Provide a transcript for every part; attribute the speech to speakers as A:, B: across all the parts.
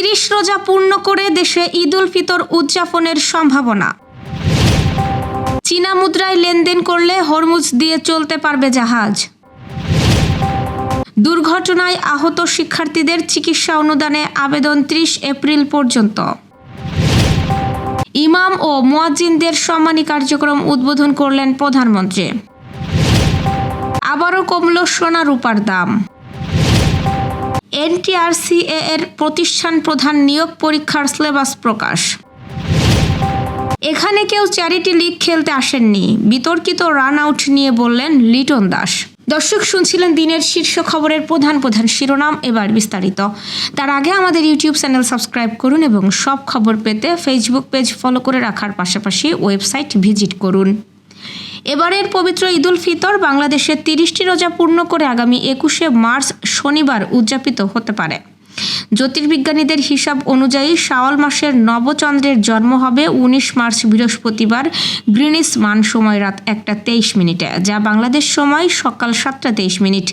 A: 30 রোজা পূর্ণ করে দেশে ঈদ উল ফিতর উদযাপনের সম্ভাবনা। চীনা মুদ্রায় লেনদেন করলে হরমুজ দিয়ে চলতে পারবে জাহাজ। দুর্ঘটনায় আহত শিক্ষার্থীদের চিকিৎসা অনুদানে আবেদন 30 এপ্রিল পর্যন্ত। ইমাম ও মুয়াজ্জিনদের সম্মানী কার্যক্রম উদ্বোধন করলেন প্রধানমন্ত্রী। আবারও কমল সোনা রূপার দাম। এনটিআরসিএ এর প্রতিষ্ঠান প্রধান নিয়োগ পরীক্ষার সিলেবাস প্রকাশ। এখানে কেউ চ্যারিটি লিগ খেলতে আসেননি, বিতর্কিত রান আউট নিয়ে বললেন লিটন দাস। দর্শক, শুনছিলেন দিনের শীর্ষ খবরের প্রধান শিরোনাম। এবার বিস্তারিত। তার আগে আমাদের ইউটিউব চ্যানেল সাবস্ক্রাইব করুন এবং সব খবর পেতে ফেসবুক পেজ ফলো করে রাখার পাশাপাশি ওয়েবসাইট ভিজিট করুন। এবারের পবিত্র ঈদ উল ফিতর বাংলাদেশে 30টি রোজা পূর্ণ করে আগামী 21শে মার্চ শনিবার উদযাপিত হতে পারে। জ্যোতির্বিজ্ঞানীদের হিসাব অনুযায়ী শাওয়াল মাসের নবচন্দ্রের জন্ম হবে 19 মার্চ বৃহস্পতিবার গ্রিনিচ মান সময় রাত 1:23, যা বাংলাদেশ সময় সকাল 7:23।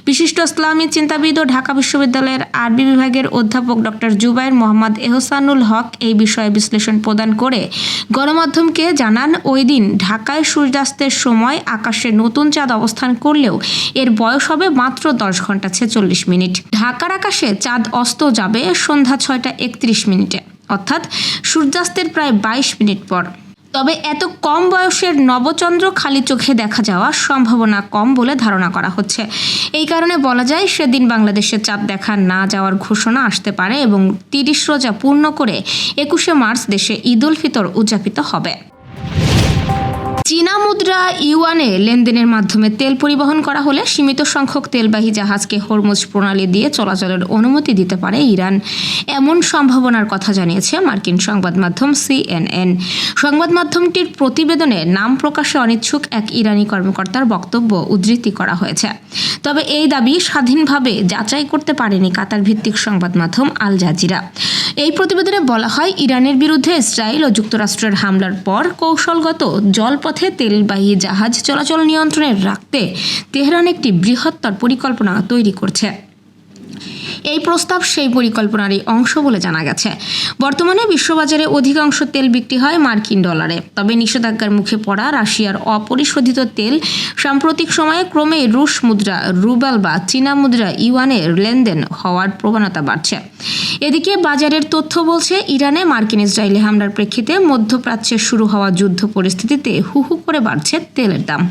A: বিশিষ্ট ইসলামী চিন্তাবিদ ও ঢাকা বিশ্ববিদ্যালয়ের আরবি বিভাগের অধ্যাপক ডক্টর জুবায়ের মোহাম্মদ এহসানুল হক এই বিষয়ে বিশ্লেষণ প্রদান করে গণমাধ্যমকে জানান, ওই দিন ঢাকায় সূর্যাস্তের সময় আকাশে নতুন চাঁদ অবস্থান করলেও এর বয়স হবে মাত্র 10 ঘন্টা 46 মিনিট। ঢাকার আকাশে চাঁদ অস্ত যাবে সন্ধ্যা 6:31, অর্থাৎ সূর্যাস্তের প্রায় 22 মিনিট পর। তবে এত কম বয়সের নবচন্দ্র খালি চোখে দেখা যাওয়ার সম্ভাবনা কম বলে ধারণা করা হচ্ছে। এই কারণে বলা যায় সেদিন বাংলাদেশে চাঁদ দেখা না যাওয়ার ঘোষণা আসতে পারে এবং 30 রোজা পূর্ণ করে 21শে মার্চ দেশে ঈদ উল ফিতর উদযাপিত হবে। চীনা মুদ্রা ইউয়ানে লেনদেনের মাধ্যমে তেল পরিবহন করা হলে সীমিত সংখ্যক তেলবাহী জাহাজকে হরমুজ প্রণালী দিয়ে চলাচলের অনুমতি দিতে পারে ইরান, এমন সম্ভাবনার কথা জানিয়েছে মার্কিন সংবাদ মাধ্যম CNN। সংবাদ মাধ্যমটির প্রতিবেদনে নাম প্রকাশে অনিচ্ছুক এক ইরানি কর্মকর্তার বক্তব্য উদ্ধৃতি করা হয়েছে। তবে এই দাবি স্বাধীনভাবে যাচাই করতে পারেনি কাতার ভিত্তিক সংবাদ মাধ্যম আল জাজিরা। এই প্রতিবেদনে বলা হয়, ইরানের বিরুদ্ধে ইসরায়েল ও যুক্তরাষ্ট্রের হামলার পর কৌশলগত জলপথে তেলবাহী জাহাজ চলাচল নিয়ন্ত্রণে রাখতে তেহরান একটি বৃহত্তর পরিকল্পনা তৈরি করছে। এই প্রস্তাব সেই পরিকল্পনারই অংশ বলে জানা গেছে। বর্তমানে বিশ্ববাজারে অধিকাংশ তেল বিক্রি হয় মার্কিন ডলারে। তবে নিষেধাজ্ঞার মুখে পড়া রাশিয়ার অপরিশোধিত তেল সাম্প্রতিক সময়ে ক্রমে রুশ মুদ্রা রুবেল বা চীনা মুদ্রা ইউয়ানের লেনদেন হওয়ার প্রবণতা বাড়ছে। এদিকে বাজারের তথ্য বলছে, ইরানে মার্কিন ইসরায়েলি হামলার প্রেক্ষিতে মধ্যপ্রাচ্যে শুরু হওয়া যুদ্ধ পরিস্থিতিতে হু করে বাড়ছে তেলের দাম।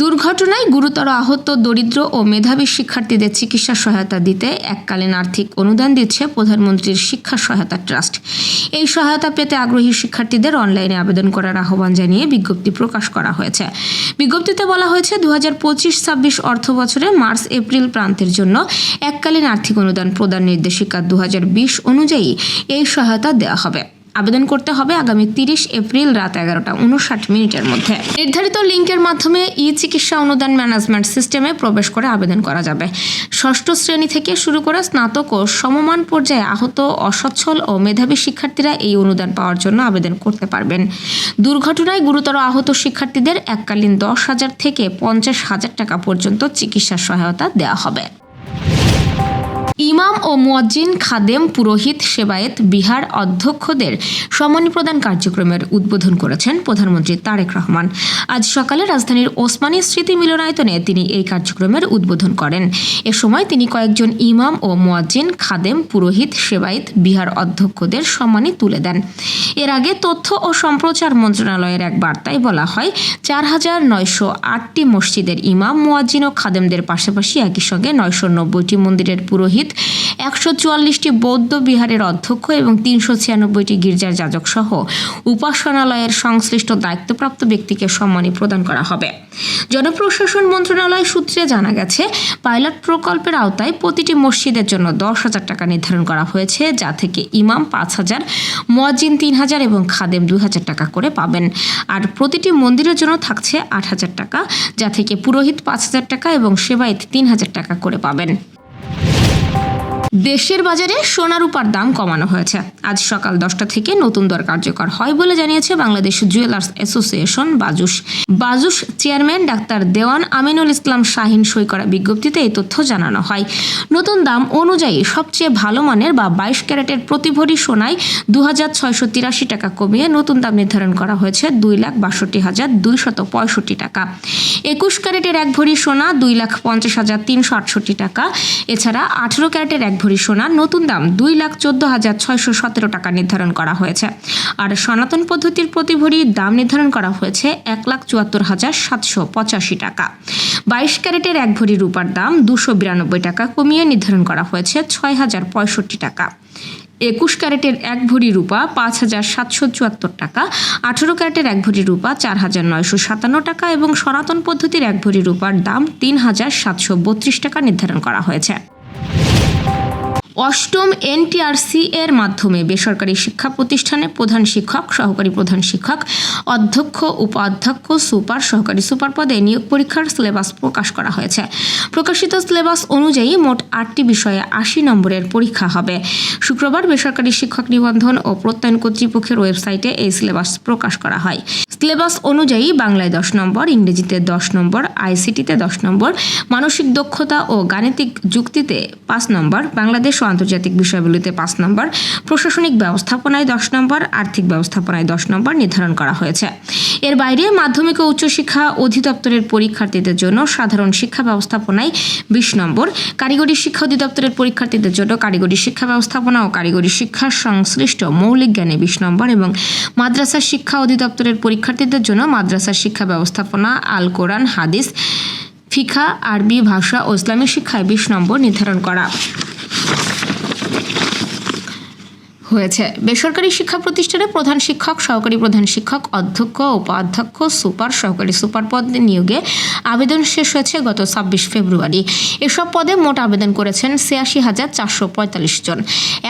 A: দুর্ঘটনায় গুরুতর আহত দরিদ্র ও মেধাবী শিক্ষার্থীদের চিকিৎসা সহায়তা দিতে এককালীন আর্থিক অনুদান দিচ্ছে প্রধানমন্ত্রীর শিক্ষা সহায়তা ট্রাস্ট। এই সহায়তা পেতে আগ্রহী শিক্ষার্থীদের অনলাইনে আবেদন করার আহ্বান জানিয়ে বিজ্ঞপ্তি প্রকাশ করা হয়েছে। বিজ্ঞপ্তিতে বলা হয়েছে, 2025-26 অর্থ বছরে মার্চ এপ্রিল প্রান্তের জন্য এককালীন আর্থিক অনুদান প্রদান নির্দেশিকা 2020 অনুযায়ী এই সহায়তা দেওয়া হবে। আবেদন করতে হবে আগামী 30 এপ্রিল রাত 11:59 মধ্যে। নির্ধারিত লিঙ্কের মাধ্যমে চিকিৎসা অনুদান ম্যানেজমেন্ট সিস্টেমে প্রবেশ করে আবেদন করা যাবে। 6ষ্ঠ শ্রেণী থেকে শুরু করে স্নাতক ও সমমান পর্যায়ে আহত, অসচ্ছল ও মেধাবী শিক্ষার্থীরা এই অনুদান পাওয়ার জন্য আবেদন করতে পারবেন। দুর্ঘটনায় গুরুতর আহত শিক্ষার্থীদের এককালীন 10,000 থেকে 50,000 টাকা পর্যন্ত চিকিৎসা সহায়তা দেওয়া হবে। ইমাম ও মুয়াজ্জিন, খাদেম, পুরোহিত, সেবায়েত, বিহার অধ্যক্ষদের সম্মানী প্রদান কার্যক্রমের উদ্বোধন করেছেন প্রধানমন্ত্রী তারেক রহমান। আজ সকালে রাজধানীর ওসমানী স্মৃতি মিলনায়তনে তিনি এই কার্যক্রমের উদ্বোধন করেন। এ সময় তিনি কয়েকজন ইমাম ও মুয়াজ্জিন, খাদেম, পুরোহিত, সেবায়েত, বিহার অধ্যক্ষদের সম্মানী তুলে দেন। এর আগে তথ্য ও সম্প্রচার মন্ত্রণালয়ের এক বার্তায় বলা হয়, 4,908টি মসজিদের ইমাম, মুয়াজ্জিন ও খাদেমদের পাশাপাশি একই সঙ্গে 990টি মন্দিরের পুরোহিত, 144টি বৌদ্ধ বিহারের অধ্যক্ষ এবং 396টি গির্জার যাজক সহ উপাসনালয়ের সংশ্লিষ্ট দায়িত্বপ্রাপ্ত ব্যক্তিকে সম্মানী প্রদান করা হবে। জনপ্রশাসন মন্ত্রণালয় সূত্রে জানা গেছে, পাইলট প্রকল্পের আওতায় প্রতিটি মসজিদের জন্য 10,000 টাকা নির্ধারণ করা হয়েছে, যা থেকে ইমাম 5,000, মুয়াজ্জিন 3,000 এবং খাদেম 2,000 টাকা করে পাবেন। আর প্রতিটি মন্দিরের জন্য থাকছে 8,000 টাকা, যা থেকে পুরোহিত 5,000 টাকা এবং সেবায়েত 3,000 টাকা করে পাবেন। দেশের বাজারে সোনা রূপার দাম কমানো হয়েছে। আজ সকাল 10টা থেকে নতুন দর কার্যকর হয় বলে জানিয়েছে Bangladesh jewellers association Bajus chairman doctor Dewan Aminul Islam Shahin সই করা বিজ্ঞপ্তিতে এই তথ্য জানানো হয়। নতুন দাম অনুযায়ী সবচেয়ে ভালো মানের বা 22 ক্যারেটের প্রতি ভরি সোনায় 2,683 টাকা কমিয়ে নতুন দাম নির্ধারণ করা হয়েছে 2,62,265 টাকা। 21 ক্যারেটের এক ভরি সোনা 2,50,368 টাকা। এছাড়া 18 ক্যারেটের এক ভরি সোনা নতুন দাম 2,14,617 টাকা নির্ধারণ করা হয়েছে। আর সনাতন পদ্ধতির প্রতি ভরি দাম নির্ধারণ করা হয়েছে 1,74,785 টাকা। 22 ক্যারেটের এক ভরি রূপার দাম 292 টাকা কমিয়ে নির্ধারণ করা হয়েছে 6,065 টাকা। 21 ক্যারেটের এক ভরি রূপা 5,774 টাকা, 18 ক্যারেটের এক ভরি রূপা 4,957 টাকা এবং সনাতন পদ্ধতির এক ভরি রূপার দাম 3,732 টাকা নির্ধারণ করা হয়েছে। অষ্টম এনটিআরসি এর মাধ্যমে বেসরকারি শিক্ষা প্রতিষ্ঠানে প্রধান শিক্ষক, সহকারী প্রধান শিক্ষক, অধ্যক্ষ, উপাধ্যক্ষ, সুপার, সহকারী সুপার পদে নিয়োগ পরীক্ষার সিলেবাস প্রকাশ করা হয়েছে। প্রকাশিত সিলেবাস অনুযায়ী মোট 8টি বিষয়ে 80 নম্বরের পরীক্ষা হবে। শুক্রবার বেসরকারি শিক্ষক নিবন্ধন ও প্রত্যয়ন কর্তৃপক্ষের ওয়েবসাইটে এই সিলেবাস প্রকাশ করা হয়। সিলেবাস অনুযায়ী বাংলায় 10 নম্বর, ইংরেজিতে 10 নম্বর, আইসিটিতে 10 নম্বর, মানসিক দক্ষতা ও গাণিতিক যুক্তিতে 5 নম্বর, বাংলাদেশ ও আন্তর্জাতিক বিষয়গুলিতে 5 নম্বর, প্রশাসনিক ব্যবস্থাপনায় 10 নম্বর, আর্থিক ব্যবস্থাপনায় 10 নম্বর নির্ধারণ করা হয়েছে। এর বাইরে মাধ্যমিক ও উচ্চশিক্ষা অধিদপ্তরের পরীক্ষার্থীদের জন্য সাধারণ শিক্ষা ব্যবস্থাপনায় 20 নম্বর, কারিগরি শিক্ষা অধিদপ্তরের পরীক্ষার্থীদের জন্য কারিগরি শিক্ষা ব্যবস্থাপনা ও কারিগরি শিক্ষা সংশ্লিষ্ট মৌলিক জ্ঞানে 20 নম্বর এবং মাদ্রাসা শিক্ষা অধিদপ্তরের পরীক্ষার্থীদের জন্য মাদ্রাসা শিক্ষা ব্যবস্থাপনা, আল কোরআন, হাদিস, ফিকহ, আরবি ভাষা ও ইসলামী শিক্ষায় 20 নম্বর নির্ধারণ করা হয়েছে। বেসরকারি শিক্ষা প্রতিষ্ঠানে প্রধান শিক্ষক, সহকারী প্রধান শিক্ষক, অধ্যক্ষ, উপাধ্যক্ষ, সুপার, সহকারী সুপার পদে নিয়োগে আবেদন শেষ হয়েছে গত 26 ফেব্রুয়ারি। এসব পদে মোট আবেদন করেছেন 86,445 জন।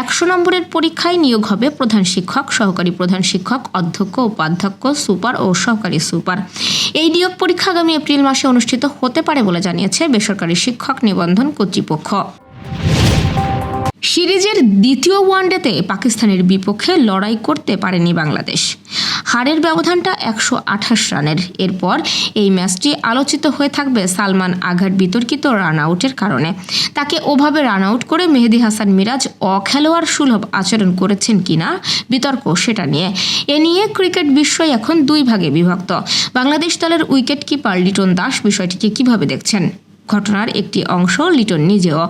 A: 100 নম্বরের পরীক্ষায় নিয়োগ হবে প্রধান শিক্ষক, সহকারী প্রধান শিক্ষক, অধ্যক্ষ, উপাধ্যক্ষ, সুপার ও সহকারী সুপার। এই নিয়োগ পরীক্ষা আগামী এপ্রিল মাসে অনুষ্ঠিত হতে পারে বলে জানিয়েছে বেসরকারি শিক্ষক নিবন্ধন কর্তৃপক্ষ। সিরিজের দ্বিতীয় ওয়ানডেতে পাকিস্তানের বিপক্ষে লড়াই করতে পারেনি বাংলাদেশ। হারের ব্যবধানটা 128 রানের। এরপর এই ম্যাচটি আলোচিত হয়ে থাকবে সালমান আঘার বিতর্কিত রান আউটের কারণে। তাকে ওভাবে রান আউট করে মেহেদী হাসান মিরাজ অখেলোয়াড় সুলভ আচরণ করেছেন কিনা বিতর্ক সেটা নিয়ে। এ নিয়ে ক্রিকেট বিশ্বই এখন দুই ভাগে বিভক্ত। বাংলাদেশ দলের উইকেট কিপার লিটন দাস বিষয়টিকে কিভাবে দেখছেন? ঘটনার একটি অংশ লিটন নিজেও।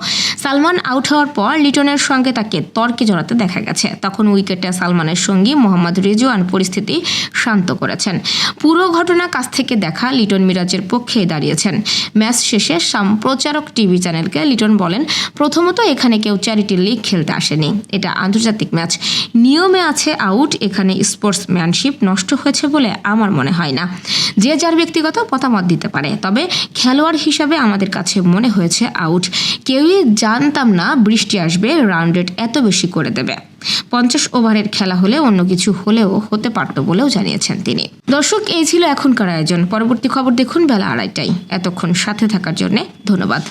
A: সালমান আউট হওয়ার পর লিটনের সঙ্গে তাকে তর্কে জড়াতে দেখা গেছে। তখন উইকেটে সালমানের সঙ্গী মোহাম্মদ রিজওয়ান পরিস্থিতি শান্ত করেছেন। পুরো ঘটনা কাছ থেকে দেখা লিটন মিরাজের পক্ষে দাঁড়িয়েছেন। ম্যাচ শেষে সম্প্রচারক টিভি চ্যানেলকে লিটন বলেন, প্রথমত এখানে কেউ চ্যারিটি লিগ খেলতে আসেনি, এটা আন্তর্জাতিক ম্যাচ, নিয়মে আছে আউট, এখানে স্পোর্টসম্যানশিপ নষ্ট হয়েছে বলে আমার মনে হয় না। যে যার ব্যক্তিগত মতামত দিতে পারে, তবে খেলোয়াড় হিসাবে আমাদের কাছে মনে হয়েছে আউট। কেউই জানতাম না বৃষ্টি আসবে, রান রেট এত বেশি করে দেবে। 50 ওভারের খেলা হলে অন্য কিছু হলেও হতে পারত বলেও জানিয়েছেন তিনি। দর্শক, এই ছিল এখনকার আয়োজন। পরবর্তী খবর দেখুন বেলা 2:30টায়। এতক্ষণ সাথে থাকার জন্য ধন্যবাদ।